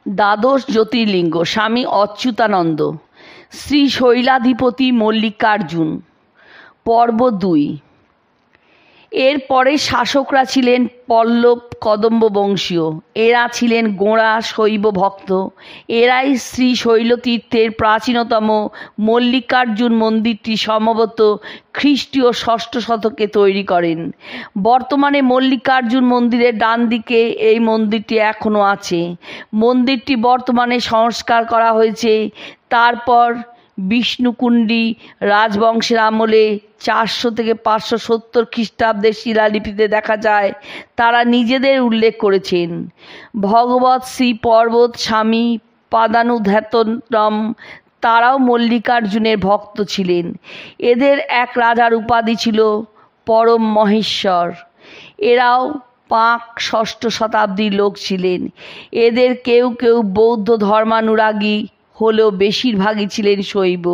দ্বাদশ জ্যোতির্লিঙ্গ স্বামী অচ্যুতানন্দ, শ্রী শৈলাধিপতি মল্লিকার্জুন। পর্ব ২। এর পরে শাসকরা ছিলেন পল্লব কদম্ব বংশীয়। এরা ছিলেন গোঁড়া শৈব ভক্ত। এরাই শ্রী শৈলতীর্থের প্রাচীনতম মল্লিকার্জুন মন্দিরটি সম্ভবত খ্রিস্টীয় ষষ্ঠ শতকে তৈরি করেন। বর্তমানে মল্লিকার্জুন মন্দিরের ডান দিকে এই মন্দিরটি এখনও আছে। মন্দিরটি বর্তমানে সংস্কার করা হয়েছে। তারপর বিষ্ণুকুণ্ডী রাজবংশের আমলে 400 থেকে 570 খ্রিস্টাব্দের শিলালিপিতে দেখা যায় তারা নিজেদের উল্লেখ করেছেন। ভগবৎ শ্রী পর্বত স্বামী পাদানুধ্যাতনম তারাও মল্লিকার্জুনের ভক্ত ছিলেন। এদের এক রাজার উপাধি ছিল পরম মহেশ্বর। এরাও 5ষষ্ঠ শতাব্দীর লোক ছিলেন। এদের কেউ কেউ বৌদ্ধ ধর্মানুরাগী হলেও বেশিরভাগই ছিলেন শৈব।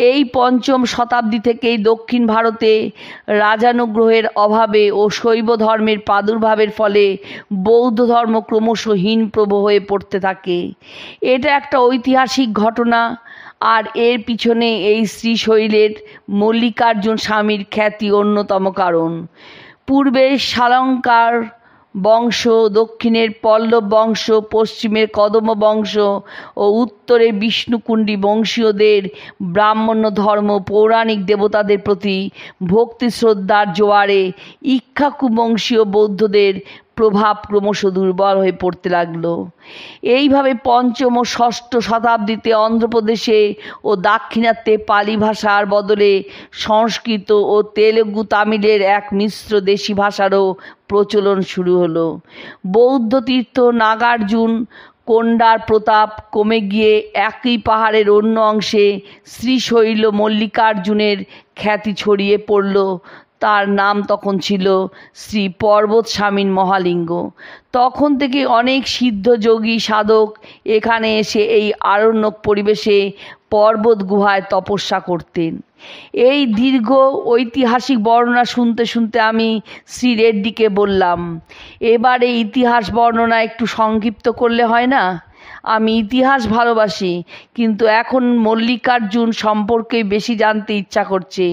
এই 5ম শতাব্দী থেকেই দক্ষিণ ভারতে রাজানুগ্রহের অভাবে ও শৈব ধর্মের প্রাদুর্ভাবের ফলে বৌদ্ধ ধর্ম ক্রমশ হীনপ্রভ হয়ে পড়তে থাকে। এটা একটা ঐতিহাসিক ঘটনা। আর এর পিছনে এই শ্রীশৈলের মল্লিকার্জুন স্বামীর খ্যাতি অন্যতম কারণ। পূর্বে শালঙ্কার বংশ, দক্ষিণের পল্লব বংশ, পশ্চিমের কদম্ব বংশ ও উত্তরে বিষ্ণুকুণ্ডী বংশীয়দের ব্রাহ্মণ্য ধর্ম পৌরাণিক দেবতাদের প্রতি ভক্তি শ্রদ্ধার জোয়ারে ইক্ষ্বাকু বংশীয় বৌদ্ধদের প্রভাব ক্রমশ দুর্বল হয়ে পড়তে লাগলো। এইভাবে 5ম ও 6ষ্ঠ শতাব্দীতে অন্ধ্রপ্রদেশে ও দাক্ষিণাত্যে পালি ভাষার বদলে সংস্কৃত ও তেলুগু তামিলের এক মিশ্র দেশি ভাষারও প্রচলন শুরু হলো। বৌদ্ধ তীর্থ নাগার্জুন কোন্ডার প্রতাপ কমে গিয়ে একই পাহাড়ের অন্য অংশে শ্রীশৈল মল্লিকার্জুনের খ্যাতি ছড়িয়ে পড়ল। তার নাম তখন ছিল শ্রী পর্বত স্বামীর মহালিঙ্গ। তখন থেকে অনেক সিদ্ধ যোগী সাধক এখানে এসে এই আরণ্যক পরিবেশে পর্বত গুহায় তপস্যা করতেন। এই দীর্ঘ ঐতিহাসিক বর্ণনা শুনতে শুনতে আমি শ্রী রেড্ডিকে বললাম, এবার এই ইতিহাস বর্ণনা একটু সংক্ষিপ্ত করলে হয় না? আমি ইতিহাস ভালোবাসি, কিন্তু এখন মল্লিকার্জুন সম্পর্কে বেশি জানতে ইচ্ছা করছে।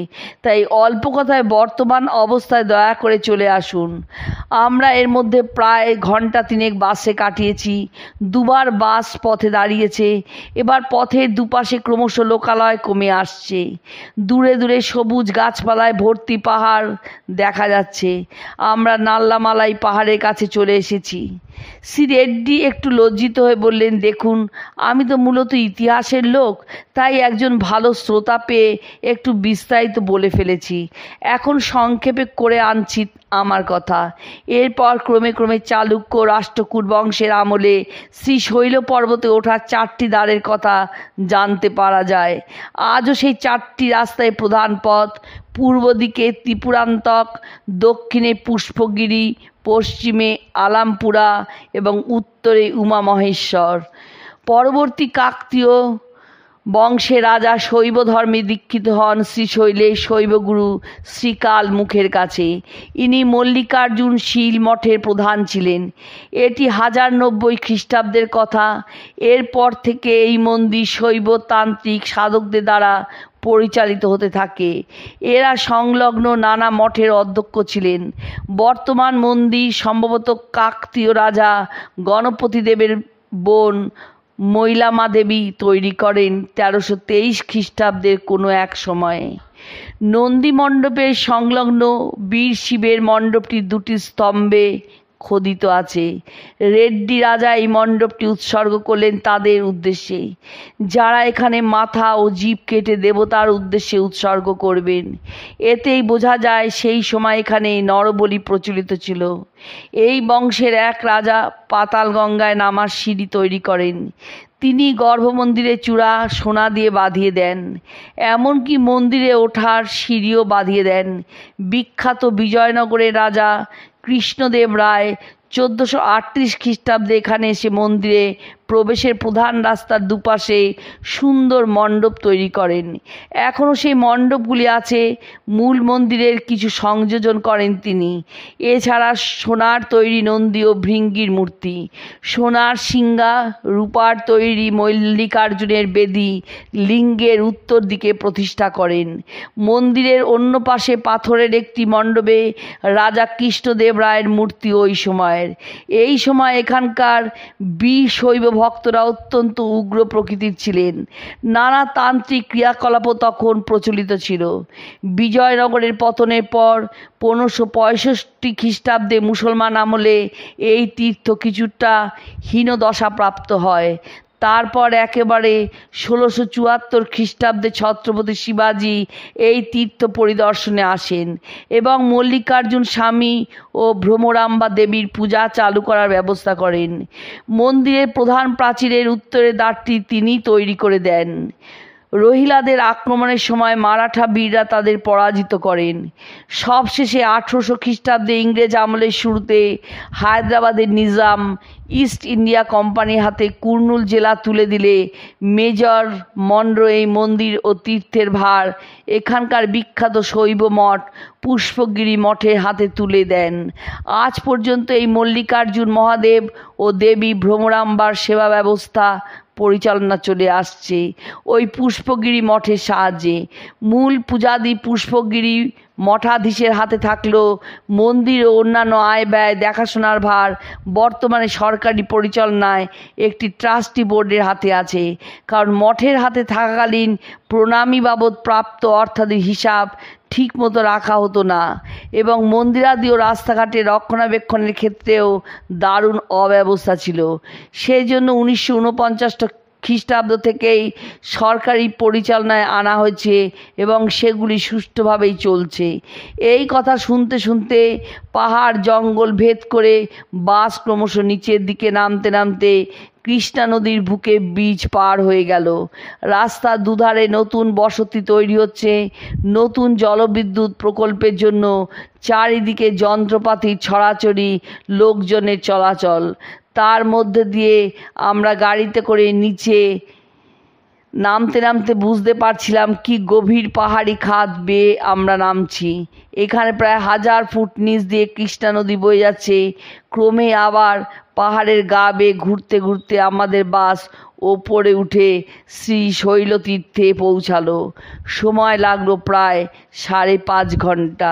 তাই অল্প কথায় বর্তমান অবস্থায় দয়া করে চলে আসুন। আমরা এর মধ্যে প্রায় ঘন্টা 3 বাসে কাটিয়েছি। 2বার বাস পথে দাঁড়িয়েছে। এবার পথের দুপাশে ক্রমশ লোকালয় কমে আসছে। দূরে দূরে সবুজ গাছপালায় ভর্তি পাহাড় দেখা যাচ্ছে। আমরা নাল্লামালাই পাহাড়ের কাছে চলে এসেছি। শ্রী রেড্ডি একটু লজ্জিত হয়ে বললেন, দেখুন, আমি তো মূলত ইতিহাসের লোক, তাই একজন ভালো শ্রোতা পেয়ে একটু বিস্তারিত বলে ফেলেছি। এখন সংক্ষেপে করে আনছি আমার কথা। এরপর ক্রমে ক্রমে চালুক্য রাষ্ট্রকূট বংশের আমলে শ্রী শৈল পর্বতে ওঠার 4টি দ্বারের কথা জানতে পারা যায়। আজও সেই 4টি রাস্তায় প্রধান পথ। পূর্ব দিকে ত্রিপুরান্তক, দক্ষিণে পুষ্পগিরি, পশ্চিমে আলামপুরা এবং উত্তরে উমা মহেশ্বর। পরবর্তী কাকতীয় বংশে রাজা শৈব ধর্মে দীক্ষিত হন শ্রীশৈলের শৈবগুরু শ্রীকাল মুখের কাছে। ইনি মল্লিকার্জুন শীল মঠের প্রধান ছিলেন। এটি 1090 খ্রিস্টাব্দের কথা। এরপর থেকে এই মন্দির শৈব তান্ত্রিক সাধকদের দ্বারা পরিচালিত হতে থাকে। এরা সংলগ্ন নানা মঠের অধ্যক্ষ ছিলেন। বর্তমান মন্দির সম্ভবত কাকতীয় রাজা গণপতি দেবের বোন মৈলামা দেবী তৈরি করেন 1323 খ্রিস্টাব্দের কোনো এক সময়ে। নন্দী মণ্ডপের সংলগ্ন বীর শিবের মণ্ডপটি 2টি স্তম্ভে খোদিত আছে। রেড্ডি রাজা এই মণ্ডপটি উৎসর্গ করলেন তাদের উদ্দেশ্যে, যারা এখানে মাথা ও জিভ কেটে দেবতার উদ্দেশ্যে উৎসর্গ করবেন। এতেই বোঝা যায় সেই সময় এখানে নরবলি প্রচলিত ছিল। এই বংশের এক রাজা পাতাল গঙ্গায় নামার সিঁড়ি তৈরি করেন। তিনি গর্ভমন্দিরের চূড়া সোনা দিয়ে বাঁধিয়ে দেন, এমনকি মন্দিরে ওঠার সিঁড়িও বাঁধিয়ে দেন। বিখ্যাত বিজয়নগরের রাজা কৃষ্ণদেব রায় 1438 খ্রিস্টাব্দে এখানে এসে মন্দিরে প্রবেশের প্রধান রাস্তার দুপাশে সুন্দর মণ্ডপ তৈরি করেন। এখনও সেই মণ্ডপগুলি আছে। মূল মন্দিরের কিছু সংযোজন করেন তিনি। এছাড়া সোনার তৈরি নন্দী ও ভৃঙ্গির মূর্তি, সোনার সিংহা, রূপার তৈরি মল্লিকার্জুনের বেদী লিঙ্গের উত্তর দিকে প্রতিষ্ঠা করেন। মন্দিরের অন্য পাশে পাথরের একটি মণ্ডপে রাজা কৃষ্ণদেব রায়ের মূর্তি ওই সময়ের। এই সময় এখানকার শৈব ভক্তরা অত্যন্ত উগ্র প্রকৃতির ছিলেন। নানা তান্ত্রিক ক্রিয়াকলাপও তখন প্রচলিত ছিল। বিজয়নগরের পতনের পর 1565 খ্রিস্টাব্দে মুসলমান আমলে এই তীর্থ কিছুটা হীনদশা প্রাপ্ত হয়। তারপর একেবারে 1674 খ্রিস্টাব্দে ছত্রপতি শিবাজী এই তীর্থ পরিদর্শনে আসেন এবং মল্লিকার্জুন স্বামী ও ভ্রমরাম্বা দেবীর পূজা চালু করার ব্যবস্থা করেন। মন্দিরের প্রধান প্রাচীরের উত্তরের দ্বারটি তিনি তৈরি করে দেন। রোহিলাদের আক্রমণের সময় মারাঠা বীররা তাদের পরাজিত করেন। সবশেষে 1800 খ্রিস্টাব্দে ইংরেজ আমলের শুরুতে হায়দ্রাবাদের নিজাম ইস্ট ইন্ডিয়া কোম্পানির হাতে কুর্নুল জেলা তুলে দিলে মেজর মনরো এই মন্দির ও তীর্থের ভার এখানকার বিখ্যাত শৈব মঠ পুষ্পগিরি মঠের হাতে তুলে দেন। আজ পর্যন্ত এই মল্লিকার্জুন মহাদেব ও দেবী ভ্রমরাম্বার সেবা ব্যবস্থা পরিচালনা চলে আসছে ওই পুষ্পগিরি মঠের সাহায্যে। মূল পূজাদি পুষ্পগিরি মঠাধীশের হাতে থাকলেও মন্দির ও অন্যান্য আয় ব্যয় দেখাশোনার ভার বর্তমানে সরকারি পরিচালনায় একটি ট্রাস্টি বোর্ডের হাতে আছে। কারণ মঠের হাতে থাকাকালীন প্রণামী বাবদ প্রাপ্ত অর্থাদির হিসাব ঠিকমতো রাখা হতো না এবং মন্দিরাদি ও রাস্তাঘাটের রক্ষণাবেক্ষণের ক্ষেত্রেও দারুণ অব্যবস্থা ছিল। সেই জন্য 1949 খ্রিস্টাব্দ থেকেই সরকারি পরিচালনায় আনা হয়েছে এবং সেগুলি সুষ্ঠুভাবেই চলছে। এই কথা শুনতে শুনতে পাহাড় জঙ্গল ভেদ করে বাস ক্রমশ নিচের দিকে নামতে নামতে কৃষ্ণা নদীর বুকে বীজ পার হয়ে গেল। রাস্তার দুধারে নতুন বসতি তৈরি হচ্ছে। নতুন জলবিদ্যুৎ প্রকল্পের জন্য চারিদিকে যন্ত্রপাতির ছড়াছড়ি, লোকজনের চলাচল। তার মধ্যে দিয়ে আমরা গাড়িতে করে নিচে নামতে নামতে বুঝতে পারছিলাম কি গভীর পাহাড়ি খাদ বেয়ে আমরা নামছি। এখানে প্রায় 1000 ফুট নিচ দিয়ে কৃষ্ণা নদী বয়ে যাচ্ছে। ক্রমে আবার পাহাড়ের গা বেয়ে ঘুরতে ঘুরতে আমাদের বাস ওপরে উঠে শ্রী শৈলতীর্থে পৌঁছালো। সময় লাগলো প্রায় 5.5 ঘন্টা।